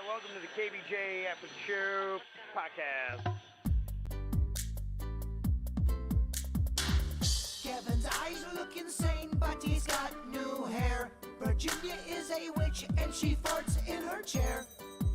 Welcome to the KVJ After the Show podcast. Kevin's eyes look insane, but he's got new hair. Virginia is a witch, and she farts in her chair.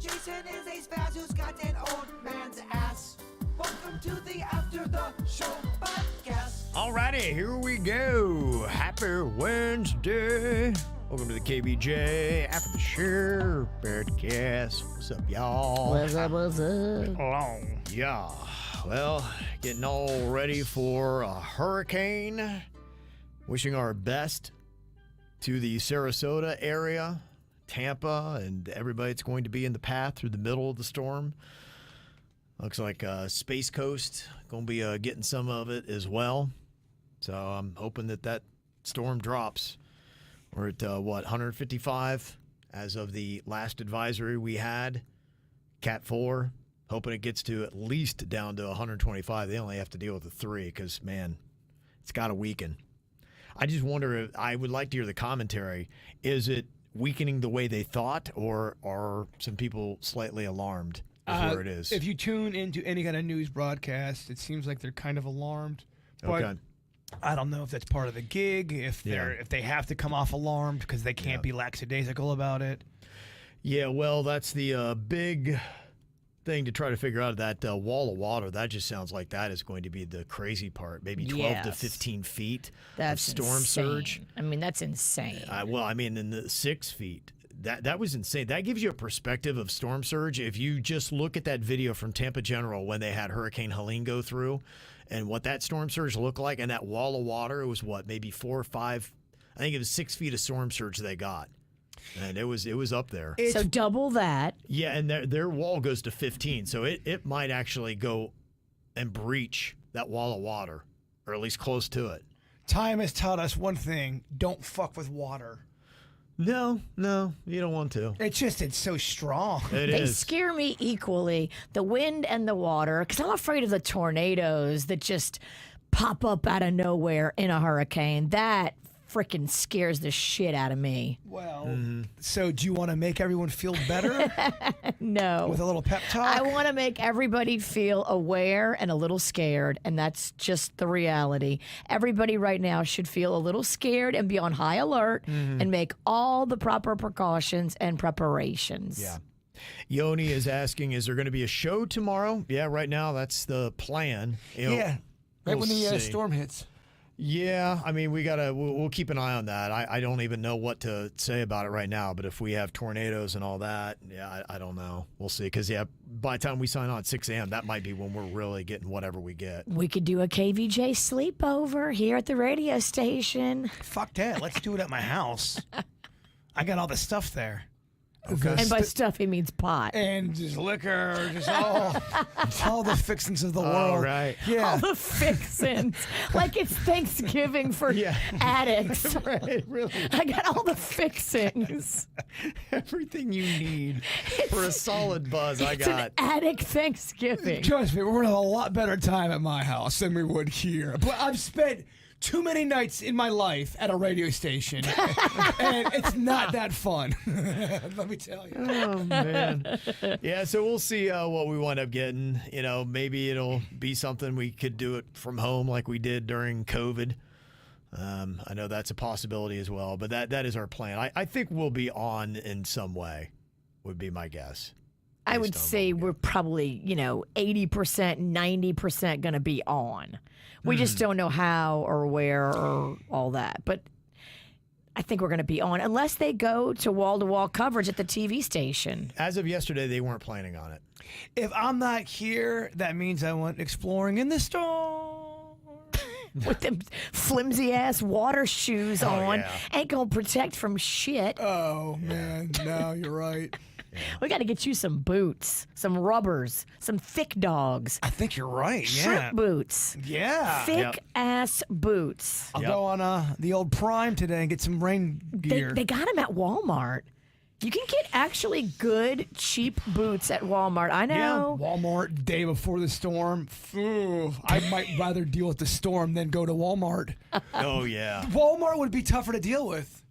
Jason is a spaz who's got an old man's ass. Welcome to the After the Show podcast. Alrighty, here we go. Happy Wednesday. Welcome to the KVJ After the Show podcast. What's up, y'all? What's up, what's up? Long. Yeah. Well, getting all ready for a hurricane. Wishing our best to the Sarasota area, Tampa, and everybody that's going to be in the path through the middle of the storm. Looks like Space Coast going to be getting some of it as well. So I'm hoping that storm drops. We're at, 155 as of the last advisory we had, Cat 4. Hoping it gets to at least down to 125. They only have to deal with the 3 because, man, it's got to weaken. I just wonder, I would like to hear the commentary. Is it weakening the way they thought, or are some people slightly alarmed with where it is? If you tune into any kind of news broadcast, it seems like they're kind of alarmed. But Okay. I don't know if that's part of the gig, if they have to come off alarmed because they can't be lackadaisical about it. Yeah, well, that's the big thing to try to figure out. That wall of water, that just sounds like that is going to be the crazy part. Maybe 12 to 15 feet of storm surge. I mean, that's insane. In the 6 feet. That was insane. That gives you a perspective of storm surge. If you just look at that video from Tampa General when they had Hurricane Helene go through and what that storm surge looked like, and that wall of water, it was maybe 4 or 5, I think it was 6 feet of storm surge they got. And it was up there. So double that. Yeah, and their wall goes to 15, so it might actually go and breach that wall of water, or at least close to it. Time has taught us one thing: don't fuck with water. No, you don't want to. It's so strong. They scare me equally, the wind and the water, because I'm afraid of the tornadoes that just pop up out of nowhere in a hurricane. That freaking scares the shit out of me. Well, so do you want to make everyone feel better? No. With a little pep talk? I want to make everybody feel aware and a little scared, and that's just the reality. Everybody right now should feel a little scared and be on high alert and make all the proper precautions and preparations. Yeah. Yoni is asking, is there going to be a show tomorrow? Yeah, right now that's the plan. Right we'll when the see. storm hits. Yeah, I mean, we'll keep an eye on that. I don't even know what to say about it right now, but if we have tornadoes and all that, I don't know. We'll see, because, by the time we sign on at 6 a.m., that might be when we're really getting whatever we get. We could do a KVJ sleepover here at the radio station. Fuck that. Let's do it at my house. I got all the stuff there. Okay. And by stuff, he means pot. And just liquor, just all the fixings of the world. All right. Yeah. All the fixins. Like it's Thanksgiving for addicts. Right, really. I got all the fixings. Everything you need for a solid buzz, I It's got. an addict Thanksgiving. Trust me, we're going to have a lot better time at my house than we would here. But I've spent too many nights in my life at a radio station, and it's not that fun. Let me tell you. Oh, man. Yeah, so we'll see what we wind up getting. Maybe it'll be something we could do it from home like we did during COVID. I know that's a possibility as well, but that is our plan. I think we'll be on in some way, would be my guess. I would say we're probably, 80%, 90% going to be on. We just don't know how or where or all that. But I think we're going to be on, unless they go to wall-to-wall coverage at the TV station. As of yesterday, they weren't planning on it. If I'm not here, that means I went exploring in the storm. With them flimsy-ass water shoes on. Yeah. Ain't going to protect from shit. Oh, man. No, you're right. We got to get you some boots, some rubbers, some thick dogs. I think you're right. Shrimp boots. Yeah. Thick-ass boots. I'll go on the old Prime today and get some rain gear. They got them at Walmart. You can get actually good, cheap boots at Walmart. I know. Walmart day before the storm. Ooh, I might rather deal with the storm than go to Walmart. Oh, yeah. Walmart would be tougher to deal with.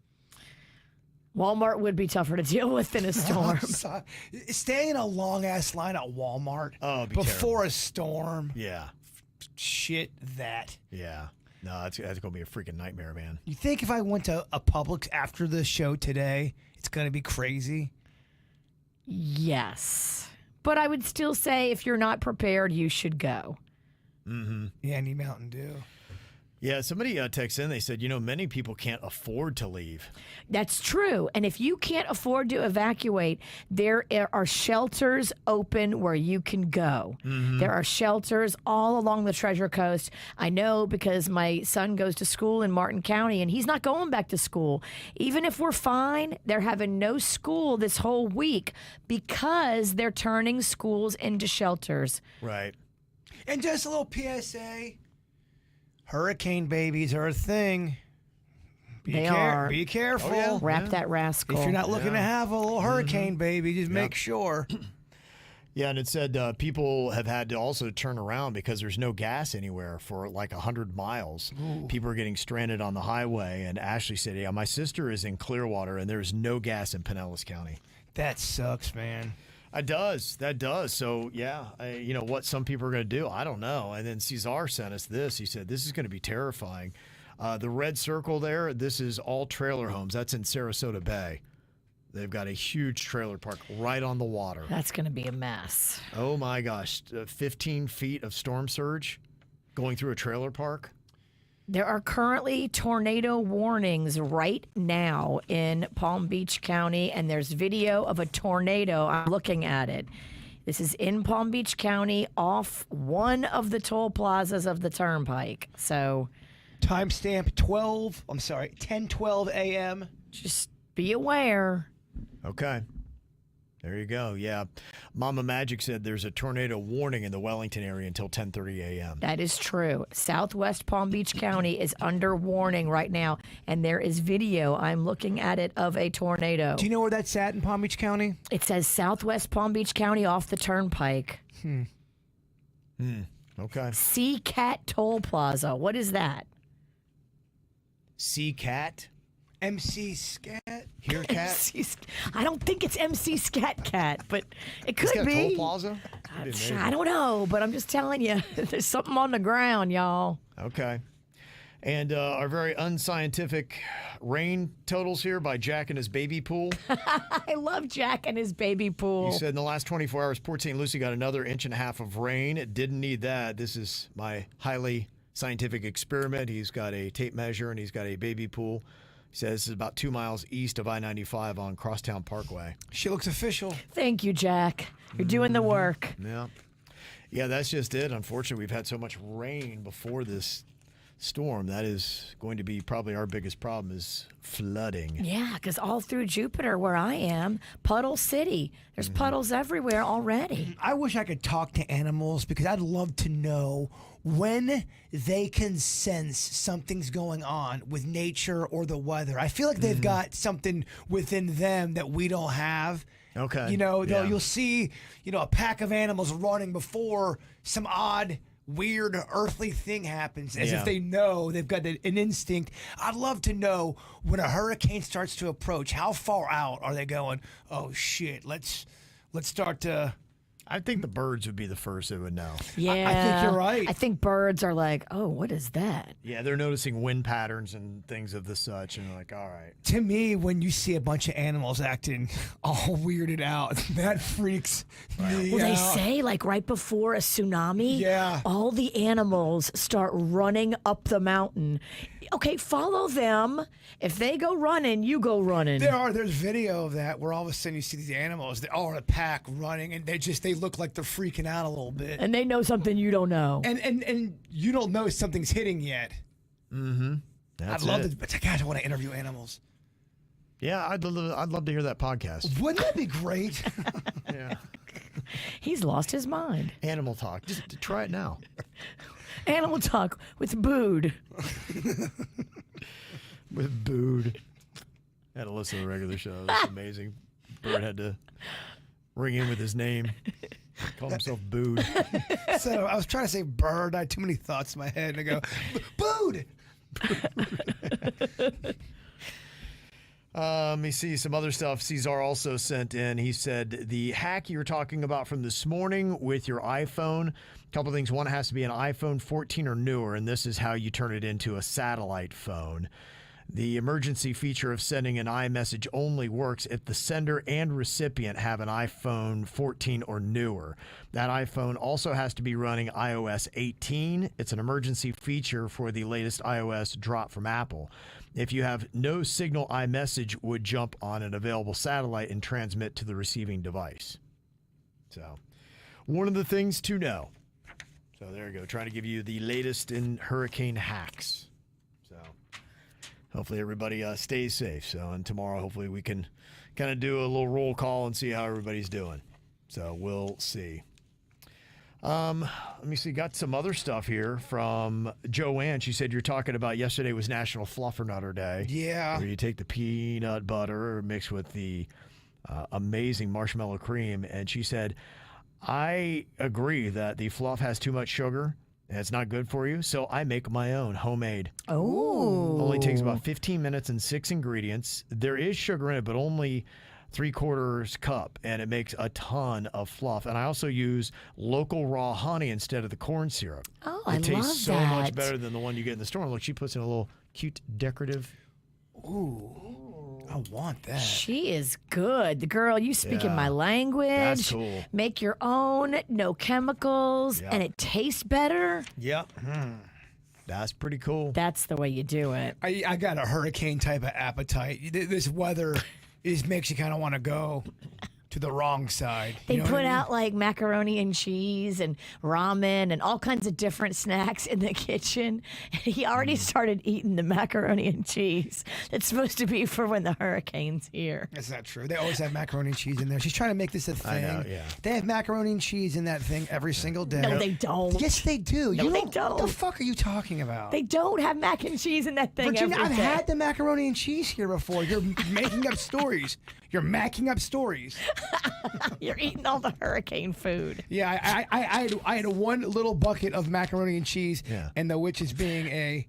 Walmart would be tougher to deal with than a storm. Stay in a long ass line at Walmart before a storm. Yeah. Shit that. Yeah. No, that's going to be a freaking nightmare, man. You think if I went to a Publix after the show today, it's going to be crazy? Yes. But I would still say if you're not prepared, you should go. Mm-hmm. Yeah, I need Mountain Dew. Yeah, somebody texted in. They said, many people can't afford to leave. That's true. And if you can't afford to evacuate, there are shelters open where you can go. Mm-hmm. There are shelters all along the Treasure Coast. I know because my son goes to school in Martin County, and he's not going back to school. Even if we're fine, they're having no school this whole week because they're turning schools into shelters. Right. And just a little PSA. Hurricane babies are a thing. They are. Be careful. Oh, yeah. Wrap that rascal. If you're not looking to have a little hurricane baby, just make sure. Yeah, and it said people have had to also turn around because there's no gas anywhere for like 100 miles. Ooh. People are getting stranded on the highway. And Ashley said, yeah, my sister is in Clearwater, and there's no gas in Pinellas County. That sucks, man. That does. So, yeah, what some people are going to do, I don't know. And then Cesar sent us this. He said, this is going to be terrifying. The red circle there, this is all trailer homes. That's in Sarasota Bay. They've got a huge trailer park right on the water. That's going to be a mess. Oh, my gosh. 15 feet of storm surge going through a trailer park. There are currently tornado warnings right now in Palm Beach County, and there's video of a tornado. I'm looking at it. This is in Palm Beach County off one of the toll plazas of the Turnpike. So, timestamp 10:12 a.m. Just be aware. Okay. There you go. Yeah. Mama Magic said there's a tornado warning in the Wellington area until 10:30 a.m. That is true. Southwest Palm Beach County is under warning right now, and there is video. I'm looking at it of a tornado. Do you know where that's at in Palm Beach County? It says Southwest Palm Beach County off the Turnpike. Okay. Sea Cat Toll Plaza. What is that? Sea Cat? MC Scat? Here Cat? I don't think it's MC Scat Cat, but it could It's got be. a toll plaza? I don't know, but I'm just telling you, there's something on the ground, y'all. Okay. And our very unscientific rain totals here by Jack and his baby pool. I love Jack and his baby pool. He said in the last 24 hours, Port St. Lucie got another 1.5 inches of rain. It didn't need that. This is my highly scientific experiment. He's got a tape measure and he's got a baby pool. He says this is about 2 miles east of I-95 on Crosstown Parkway. She looks official. Thank you, Jack. You're doing the work. Yeah. Yeah, that's just it. Unfortunately, we've had so much rain before this storm. That is going to be probably our biggest problem is flooding. Yeah, because all through Jupiter, where I am, Puddle City, there's puddles everywhere already. I wish I could talk to animals because I'd love to know when they can sense something's going on with nature or the weather. I feel like they've got something within them that we don't have. Okay. You'll see, a pack of animals running before some odd, weird, earthly thing happens, as if they know they've got an instinct. I'd love to know when a hurricane starts to approach, how far out are they going? Oh shit, let's start to. I think the birds would be the first that would know. Yeah. I think you're right. I think birds are like, oh, what is that? Yeah, they're noticing wind patterns and things of the such, and they're like, all right. To me, when you see a bunch of animals acting all weirded out, that freaks me Well, out. they say like right before a tsunami, all the animals start running up the mountain. Okay, follow them. If they go running, you go running. There's video of that where all of a sudden you see these animals, they're all in a pack running, and they look like they're freaking out a little bit. And they know something you don't know. And you don't know something's hitting yet. Mm-hmm. I'd love to, but gosh, I want to interview animals. Yeah, I'd love to hear that podcast. Wouldn't that be great? Yeah. He's lost his mind. Animal talk. Just try it now. Animal talk with Bood. With Bood. Had to listen to the regular show. That's amazing. Bird had to ring in with his name. Call himself Bood. So I was trying to say bird. I had too many thoughts in my head, and I go, Bood. Let me see some other stuff. Cesar also sent in. He said the hack you were talking about from this morning with your iPhone. A couple things. One, it has to be an iPhone 14 or newer, and this is how you turn it into a satellite phone. The emergency feature of sending an iMessage only works if the sender and recipient have an iPhone 14 or newer. That iPhone also has to be running iOS 18. It's an emergency feature for the latest iOS drop from Apple. If you have no signal, iMessage would jump on an available satellite and transmit to the receiving device. So, one of the things to know. So there you go. Trying to give you the latest in hurricane hacks. So hopefully everybody stays safe. So, and tomorrow hopefully we can kind of do a little roll call and see how everybody's doing. So we'll see. Let me see. Got some other stuff here from Joanne. She said you're talking about yesterday was National Fluffernutter Day. Yeah. Where you take the peanut butter mixed with the amazing marshmallow cream. And she said, I agree that the fluff has too much sugar and it's not good for you. So I make my own homemade. Oh. Only takes about 15 minutes and 6 ingredients. There is sugar in it, but only 3/4 cup, and it makes a ton of fluff. And I also use local raw honey instead of the corn syrup. Oh, it I tastes love so that. much better than the one you get in the store. Look, she puts in a little cute decorative. Ooh, I want that. She is good. The girl, you speak in Yeah. my language. That's cool. Make your own, no chemicals, Yeah. and it tastes better. Yep. That's pretty cool. That's the way you do it. I got a hurricane type of appetite. This weather just makes you kind of want to go to the wrong side. They You know what put I mean? out like macaroni and cheese and ramen and all kinds of different snacks in the kitchen. And he already started eating the macaroni and cheese. It's supposed to be for when the hurricane's here. That's not true. They always have macaroni and cheese in there. She's trying to make this a thing. I know, yeah. They have macaroni and cheese in that thing every single day. No, they don't. Yes, they do. No, You they What don't. the fuck are you talking about? They don't have mac and cheese in that thing Virginia, every I've day. had the macaroni and cheese here before. You're making up stories. You're macking up stories. You're eating all the hurricane food. Yeah, I had one little bucket of macaroni and cheese, Yeah. and the which is being a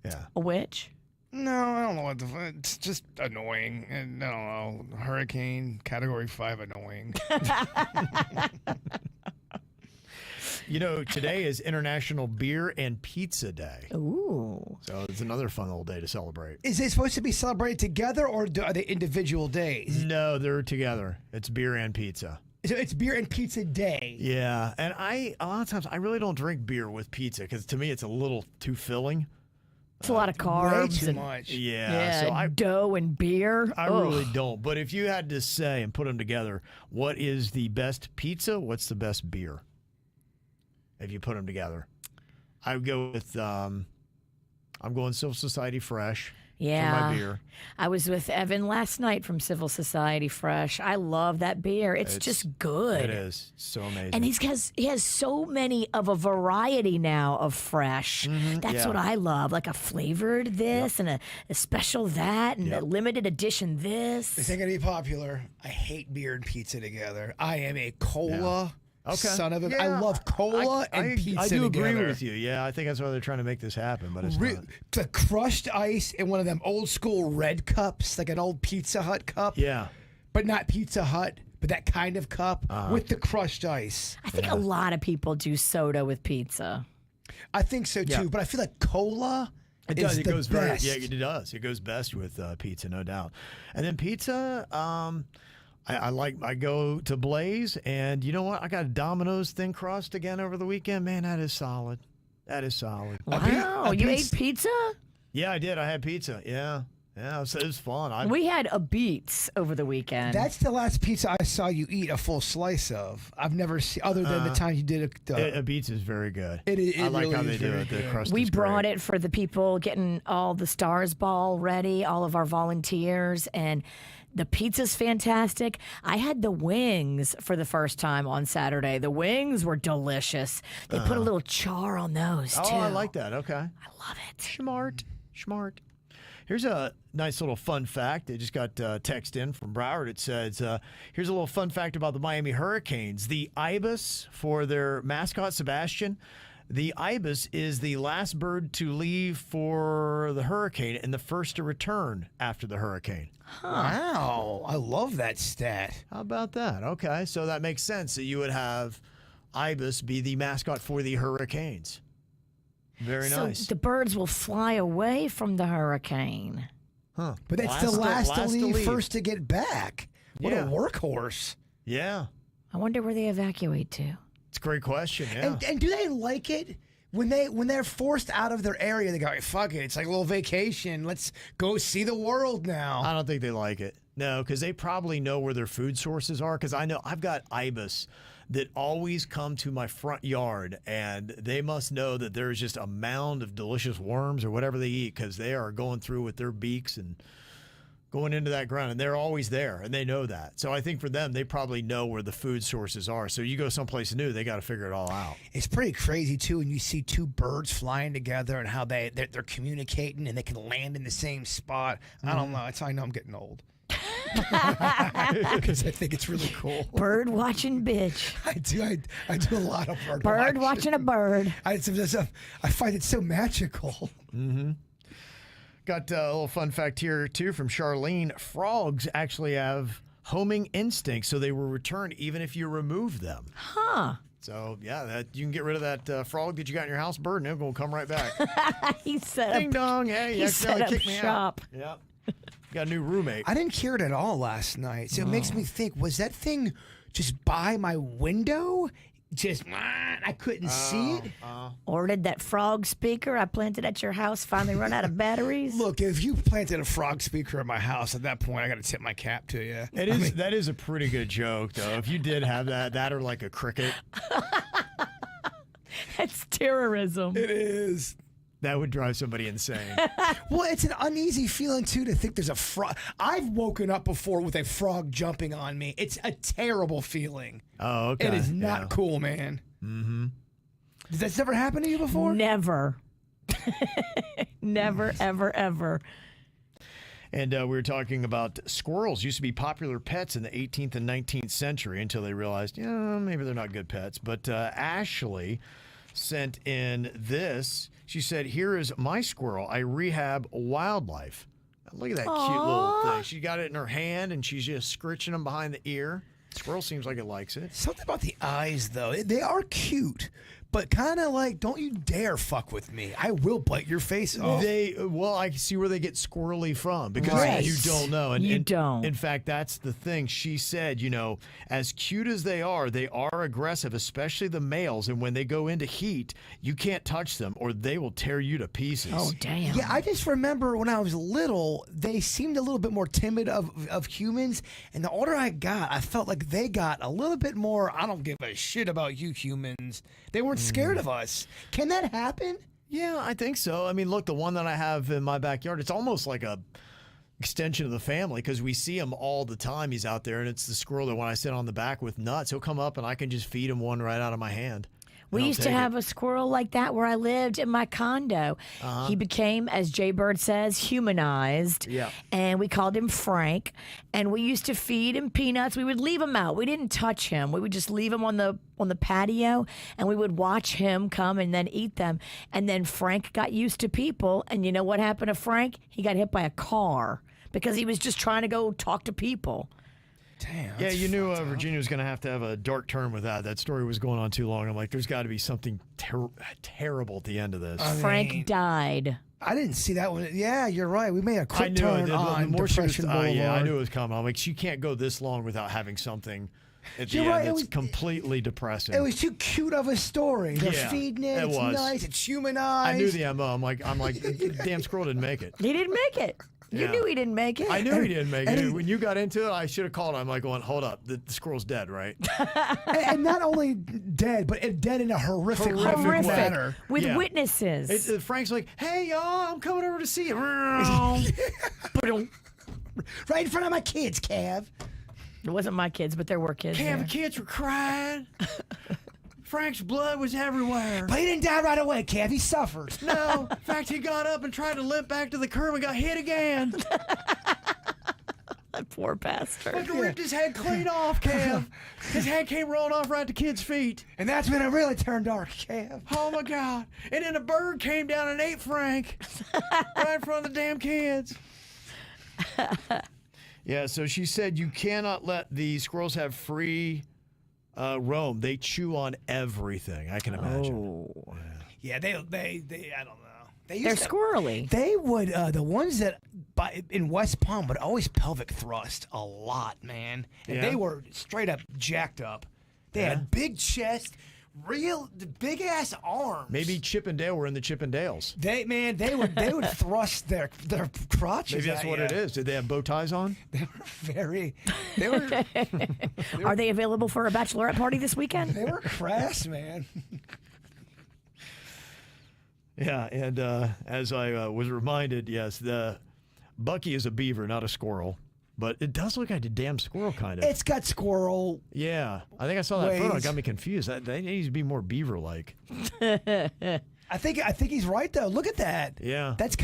Yeah. A witch? no, I don't know what it's just annoying. And I don't know, hurricane category 5 annoying. You know, today is International Beer and Pizza Day. Ooh. So it's another fun little day to celebrate. Is it supposed to be celebrated together, or are they individual days? No, they're together. It's beer and pizza. So it's beer and pizza day. Yeah, and a lot of times I really don't drink beer with pizza because to me it's a little too filling. It's a lot of Way carbs too and much. Yeah, so dough and beer. I Ugh. really don't. But if you had to say and put them together, what is the best pizza? What's the best beer? If you put them together, I would go with. I'm going Civil Society Fresh. Yeah. For my beer. I was with Evan last night from Civil Society Fresh. I love that beer. It's just good. It is so amazing. And he has so many of a variety now of fresh. That's yeah. what I love. Like a flavored this and a special that and a limited edition This this. ain't gonna be popular. I hate beer and pizza together. I am a cola Okay. son of a. Yeah, I love cola and pizza I do together. agree with you. Yeah, I think that's why they're trying to make this happen, but it's not. The crushed ice in one of them old school red cups, like an old Pizza Hut cup. Yeah. But not Pizza Hut, but that kind of cup with the crushed ice. I think a lot of people do soda with pizza. I think so too, Yeah. but I feel like cola. It does. is It the goes best. very. Yeah, it does. It goes best with pizza, no doubt. And then pizza. I go to Blaze, and you know what? I got a Domino's thin crust again over the weekend. Man, that is solid. That is solid. Wow, you ate pizza? Yeah, I did. I had pizza. Yeah, it was fun. We had a Beats over the weekend. That's the last pizza I saw you eat a full slice of. I've never seen, other than the time you did a Beats is very good. It I like really how they is do very it. The good. crust We is brought great. it for the people getting all the Stars Ball ready, all of our volunteers, and the pizza's fantastic. I had the wings for the first time on Saturday. The wings were delicious. They put a little char on those, too. Oh, I like that. Okay. I love it. Smart. Here's a nice little fun fact. I just got text in from Broward. It says, here's a little fun fact about the Miami Hurricanes. The Ibis, for their mascot, Sebastian, The ibis is the last bird to leave for the hurricane and the first to return after the hurricane. Wow, I love that stat. How about that? Okay, so that makes sense that you would have ibis be the mascot for the hurricanes. Very nice. So the birds will fly away from the hurricane. Huh. But that's the last to leave, first to get back. What a workhorse. Yeah. I wonder where they evacuate to. It's a great question, yeah. And do they like it? When they're forced out of their area, they go, hey, fuck it. It's like a little vacation. Let's go see the world now. I don't think they like it. No, because they probably know where their food sources are. Because I know I've got ibis that always come to my front yard, and they must know that there's just a mound of delicious worms or whatever they eat, because they are going through with their beaks and going into that ground, and they're always there, and they know that. So I think for them, they probably know where the food sources are. So you go someplace new, they got to figure it all out. It's pretty crazy, too, when you see two birds flying together and how they're communicating and they can land in the same spot. I don't know. That's how I know I'm getting old. Because I think it's really cool. Bird watching bitch. I do a lot of bird watching a bird. I find it so magical. Mm-hmm. Got a little fun fact here, too, from Charlene. Frogs actually have homing instincts, so they will return even if you remove them. Huh. So, yeah, you can get rid of that frog that you got in your house, bird, and it'll come right back. He set Ding dong, hey, you accidentally kicked me shop. out. Yep. Got a new roommate. I didn't hear it at all last night, so it makes me think, was that thing just by my window? Just, I couldn't see it. Or did that frog speaker I planted at your house finally run out of batteries? Look, if you planted a frog speaker at my house, at that point, I got to tip my cap to you. That is a pretty good joke, though. If you did have that or like a cricket. That's terrorism. It is. That would drive somebody insane. Well, it's an uneasy feeling, too, to think there's a frog. I've woken up before with a frog jumping on me. It's a terrible feeling. Oh, okay. It is not cool, man. Mm-hmm. Does that ever happen to you before? Never. Never, ever, ever. And we were talking about squirrels used to be popular pets in the 18th and 19th century until they realized, maybe they're not good pets. But Ashley sent in this. She said, here is my squirrel. I rehab wildlife. Look at that cute little thing. She got it in her hand, and she's just scritching them behind the ear. Squirrel seems like it likes it. Something about the eyes, though. They are cute, but kind of like, don't you dare fuck with me. I will bite your face off. I see where they get squirrely from, because you don't know. And, you don't. In fact, that's the thing. She said, as cute as they are aggressive, especially the males. And when they go into heat, you can't touch them or they will tear you to pieces. Oh, damn. Yeah, I just remember when I was little, they seemed a little bit more timid of humans. And the older I got, I felt like they got a little bit more, I don't give a shit about you humans. They weren't scared of us. Can that happen? Yeah, I think so. I mean, look, the one that I have in my backyard, it's almost like a extension of the family, because we see him all the time. He's out there, and it's the squirrel that when I sit on the back with nuts, he'll come up and I can just feed him one right out of my hand. We used to have a squirrel like that where I lived in my condo. He became, as Jay Bird says, humanized. Yeah. And we called him Frank. And we used to feed him peanuts. We would leave him out. We didn't touch him. We would just leave him on the patio, and we would watch him come and then eat them. And then Frank got used to people. And you know what happened to Frank? He got hit by a car because he was just trying to go talk to people. Damn. Yeah, you knew Virginia was going to have a dark turn with that. That story was going on too long. I'm like, there's got to be something terrible at the end of this. Frank died. I didn't see that one. Yeah, you're right. We made a quick turn on more Depression Boulevard. Yeah, I knew it was coming. I'm like, she can't go this long without having something at the You're end right, that's completely depressing. It was too cute of a story. They're feeding it. It's was. nice. It's humanized. I knew the MO. I'm like, damn squirrel didn't make it. He didn't make it. You knew he didn't make it. I knew he didn't make it. When you got into it, I should have called him. I'm like going, hold up, the squirrel's dead, right? And not only dead, but dead in a horrific manner. With witnesses. Frank's like, hey, y'all, I'm coming over to see you. Right in front of my kids, Cav. It wasn't my kids, but there were kids Cav, there. the kids were crying. Frank's blood was everywhere. But he didn't die right away, Cav. He suffered. No. In fact, he got up and tried to limp back to the curb and got hit again. That poor bastard. Fucking ripped his head clean off, Kev. His head came rolling off right at the kid's feet. And that's when it really turned dark, Kev. Oh my God. And then a bird came down and ate Frank right in front of the damn kids. Yeah, so she said you cannot let the squirrels have free roam. They chew on everything, I can imagine. Oh. Yeah, they I don't know. They're squirrely. They would, the ones that in West Palm would always pelvic thrust a lot, man. And Yeah. they were straight up jacked up. They had big chest, big ass arms. Maybe Chip and Dale were in the Chippendales. They would thrust their crotches. Maybe that's at what ya. it is. Did they have bow ties on? They were Are they available for a bachelorette party this weekend? they were crass, man. Yeah, and as I was reminded, yes, the Bucky is a beaver, not a squirrel. But it does look like a damn squirrel, kind of. It's got squirrel. Yeah, I think I saw that photo. It ways. got me confused. They need to be more beaver-like. I think he's right though. Look at that. Yeah. That's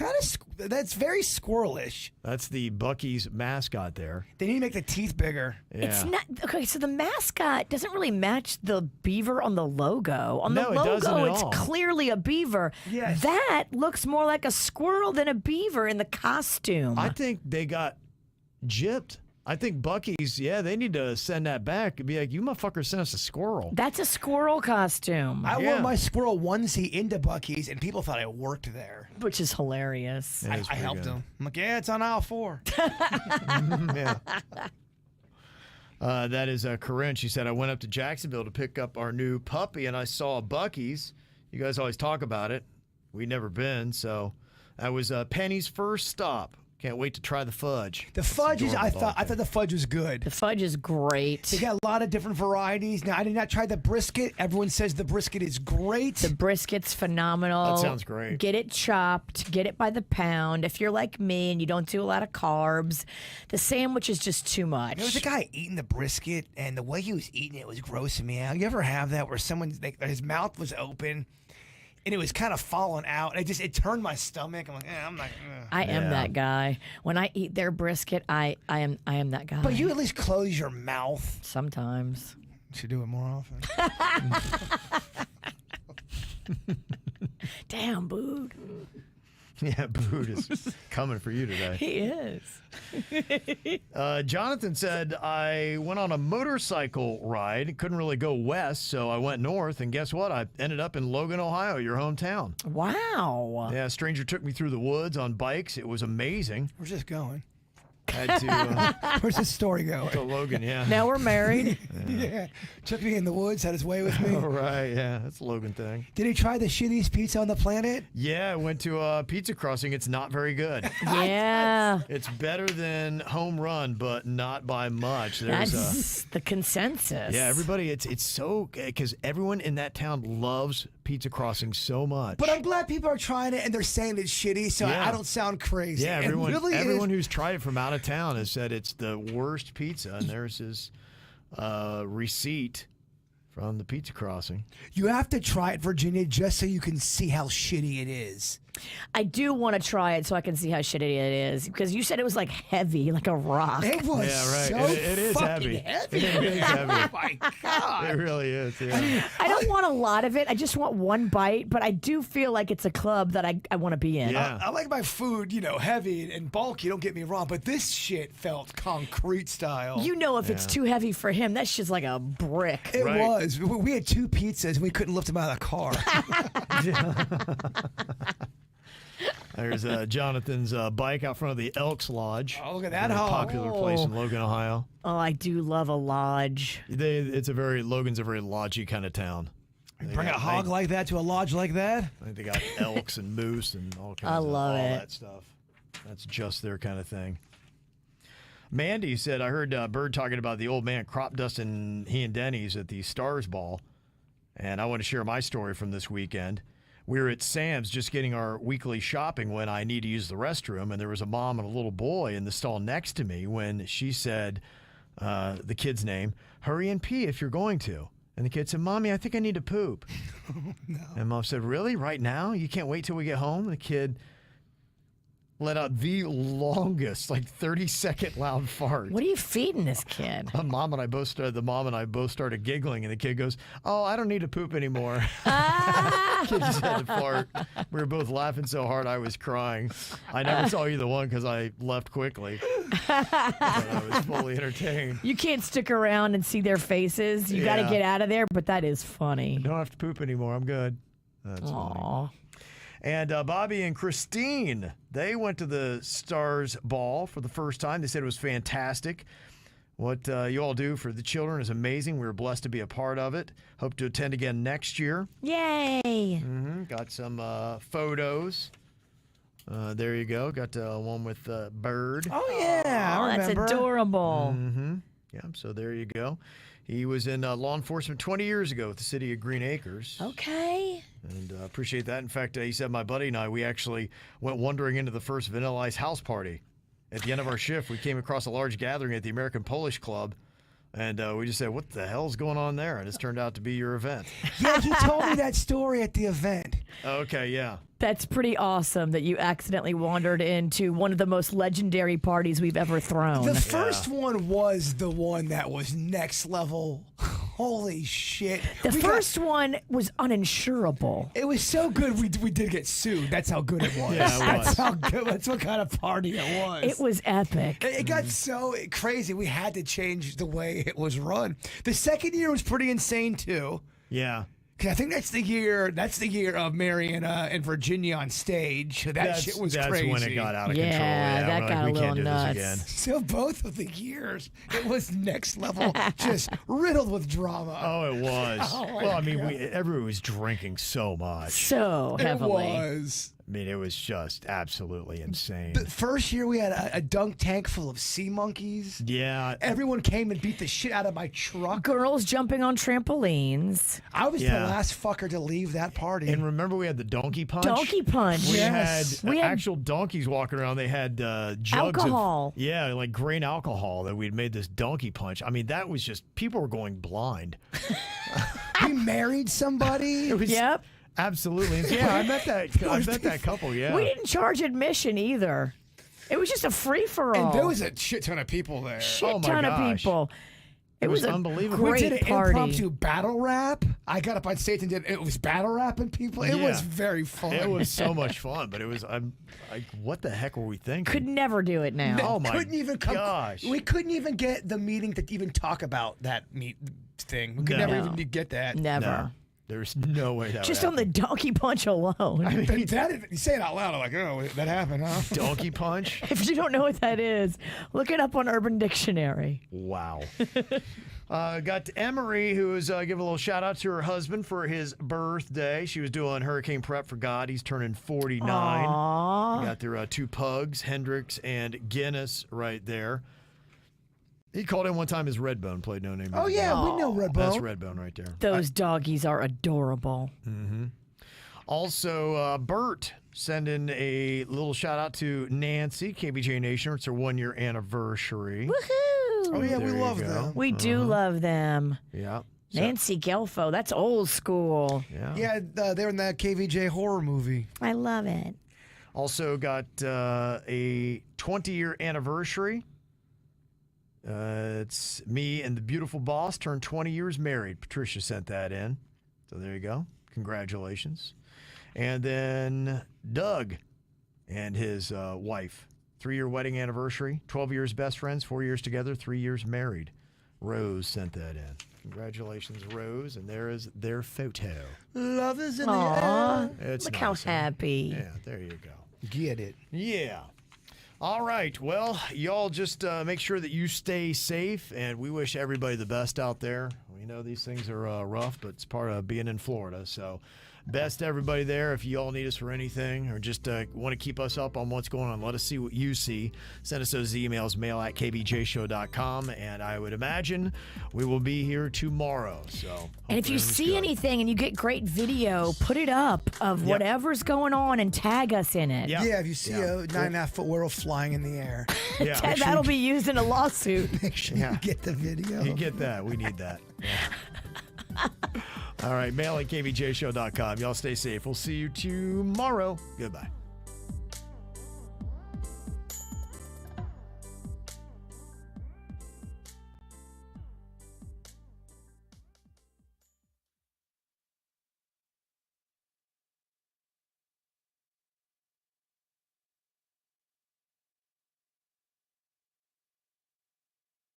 that's very squirrelish. That's the Bucky's mascot there. They need to make the teeth bigger. Yeah. It's not okay. So the mascot doesn't really match the beaver on the logo. On the No, it doesn't logo, at it's all. clearly a beaver. Yes. That looks more like a squirrel than a beaver in the costume. I think they got gypped. I think Bucky's, they need to send that back and be like, you motherfuckers sent us a squirrel. That's a squirrel costume, I Yeah. wore my squirrel onesie into Buc-ee's, and people thought I worked there. which is hilarious. It I is pretty helped good. them. I'm like, yeah, it's on aisle 4. Yeah. That is Corinne. She said, I went up to Jacksonville to pick up our new puppy, and I saw Bucky's. You guys always talk about it. We'd never been, so that was Penny's first stop. Can't wait to try the fudge. The fudge is. I adorable thought dog the fudge was good. The fudge is great. They got a lot of different varieties. Now I did not try the brisket. Everyone says the brisket is great. The brisket's phenomenal. That sounds great. Get it chopped, get it by the pound. If you're like me and you don't do a lot of carbs, the sandwich is just too much. There was a guy eating the brisket, and the way he was eating it was grossing me out. You ever have that where his mouth was open, and it was kind of falling out? It turned my stomach. I'm like, I'm not. I am Yeah. that guy. When I eat their brisket, I am that guy. But you at least close your mouth. sometimes. Should do it more often. Damn, Boog. Yeah, Boot is coming for you today. He is. Jonathan said, I went on a motorcycle ride. Couldn't really go west, so I went north. And guess what? I ended up in Logan, Ohio, your hometown. Wow. Yeah, a stranger took me through the woods on bikes. It was amazing. Where's this going? Had to Where's this story going? to Logan, yeah. Now we're married. Yeah. Took me in the woods, had his way with me. All right, yeah, that's a Logan thing. Did he try the shittiest pizza on the planet? Yeah, I went to a pizza crossing. It's not very good. Yeah. It's better than Home Run, but not by much. There's That's the consensus. yeah, everybody, it's so, because everyone in that town loves pizza crossing so much. But I'm glad people are trying it and they're saying it's shitty, so Yeah. I don't sound crazy. Yeah, It everyone, really is. everyone who's tried it from out of town has said it's the worst pizza, and there's his receipt from the pizza crossing. You have to try it, Virginia, just so you can see how shitty it is. I do want to try it so I can see how shitty it is because you said it was like heavy, like a rock. It was Yeah, right. so It is fucking heavy. heavy. It is heavy. Oh my god! It really is, yeah. I don't want a lot of it. I just want one bite, but I do feel like it's a club that I want to be in. Yeah. I like my food, heavy and bulky. Don't get me wrong, but this shit felt concrete style. You know, if it's too heavy for him, that's just like a brick. It Right. was. We had 2 pizzas and we couldn't lift them out of the car. There's Jonathan's bike out front of the Elks Lodge. Oh, look at that Very hog. popular place in Logan, Ohio. Oh, I do love a lodge. Logan's a very lodgy kind of town. Bring a hog like that to a lodge like that? I think they got elks and moose and all kinds I of love all it. that stuff. That's just their kind of thing. Mandy said, I heard Bird talking about the old man crop dusting he and Denny's at the Stars Ball, and I want to share my story from this weekend. We were at Sam's just getting our weekly shopping when I need to use the restroom, and there was a mom and a little boy in the stall next to me when she said the kid's name, hurry and pee if you're going to. And the kid said, Mommy, I think I need to poop. No. And Mom said, really? Right now? You can't wait till we get home? The kid let out the longest, like 30-second loud fart. What are you feeding this kid? The mom and I both started giggling, and the kid goes, "Oh, I don't need to poop anymore." Kid just had to fart. We were both laughing so hard I was crying. I never saw either one because I left quickly. But I was fully entertained. You can't stick around and see their faces. You got to Yeah. get out of there, but that is funny. Don't have to poop anymore. I'm good. That's funny. Aw. And Bobby and Christine, they went to the Stars Ball for the first time. They said it was fantastic. What you all do for the children is amazing. We were blessed to be a part of it. Hope to attend again next year. Yay. Got some photos. There you go. Got one with Bird. Oh, yeah. I That's remember. adorable. Yeah, so there you go. He was in law enforcement 20 years ago with the city of Green Acres. Okay. And appreciate that. In fact, he said my buddy and I, we actually went wandering into the first Vanilla Ice house party. At the end of our shift, we came across a large gathering at the American Polish Club. And we just said, what the hell's going on there? And it's turned out to be your event. Yeah, he told me that story at the event. Okay, yeah. That's pretty awesome that you accidentally wandered into one of the most legendary parties we've ever thrown. The first one was the one that was next level. Holy shit. The first one was uninsurable. It was so good we did get sued. That's how good it was. Yeah, it was. That's how good. That's what kind of party it was. It was epic. It got so crazy. We had to change the way it was run. The second year was pretty insane too. Yeah. 'Cause I think that's the year. That's the year of Marion and Virginia on stage. That shit was that's crazy. when it got out of Yeah, control. Yeah, that we're got like, a we little can't do nuts. this again. So both of the years, it was next level, just riddled with drama. Oh, it was. Oh, my well, I mean, God. everyone was drinking so much. So heavily. It was. I mean, it was just absolutely insane. The first year we had a dunk tank full of sea monkeys. Yeah. Everyone came and beat the shit out of my truck. Girls jumping on trampolines. I was Yeah. the last fucker to leave that party. And remember, we had the donkey punch. Donkey punch. We Yes. had We had actual donkeys walking around. They had jugs Alcohol. of like grain alcohol that we'd made this donkey punch. I mean, that was just people were going blind. we married somebody. It was Yep. absolutely. Yeah, I met that couple. Yeah. We didn't charge admission either. It was just a free for all. And there was a shit ton of people there. shit Oh my ton of gosh. people. It was was a unbelievable. We great did an party. impromptu battle rap. I got up on stage and it was battle rapping people. It Yeah. was very fun. It was so much fun, but it was. I'm like, what the heck were we thinking? Could never do it now. Oh my couldn't even come, gosh. We couldn't even get the meeting to even talk about that thing. We could No. never even get that. Never. No, there's no way that Just would on the donkey punch alone. You say it out loud, I'm like, oh, that happened, huh? happen. Donkey punch. If you don't know what that is, look it up on Urban Dictionary. Wow. Got Emery, who is giving a little shout out to her husband for his birthday. She was doing hurricane prep for God. He's turning 49. Aww. Got their two pugs, Hendrix and Guinness, right there. He called in one time as Redbone, played No Name. Oh, yeah, we know Redbone. That's Redbone right there. Those doggies are adorable. Also, Bert sending a little shout out to Nancy, KVJ Nation. It's her 1 year anniversary. Woohoo! Oh, yeah, There we you love go. them. We do love them. Yeah. So- Nancy Gelfo, that's old school. yeah. Yeah, they're in that KVJ horror movie. I love it. Also got a 20-year anniversary. It's me and the beautiful boss turned 20 years married. Patricia sent that in. So there you go. Congratulations. And then Doug and his wife. 3-year wedding anniversary. 12 years best friends, 4 years together, 3 years married. Rose sent that in. Congratulations, Rose. And there is their photo. Love is in the Aw, air. It's look how nice, huh? happy. Yeah, there you go. Get it. Yeah. All right. Well, y'all just make sure that you stay safe, and we wish everybody the best out there. We know these things are rough, but it's part of being in Florida. So best to everybody there. If you all need us for anything or just want to keep us up on what's going on, let us see what you see. Send us those emails, mail@kvjshow.com, and I would imagine we will be here tomorrow. So, And if you hopefully see everything's good. anything and you get great video, put it up of Yep. whatever's going on and tag us in it. Yeah. Yeah, if you see Yeah. a 9.5-foot world flying in the air, Yeah. That'll be used in a lawsuit. make sure Yeah. you get the video. You get that. We need that. Yeah. All right, mail@kvjshow.com. Y'all stay safe. We'll see you tomorrow. Goodbye.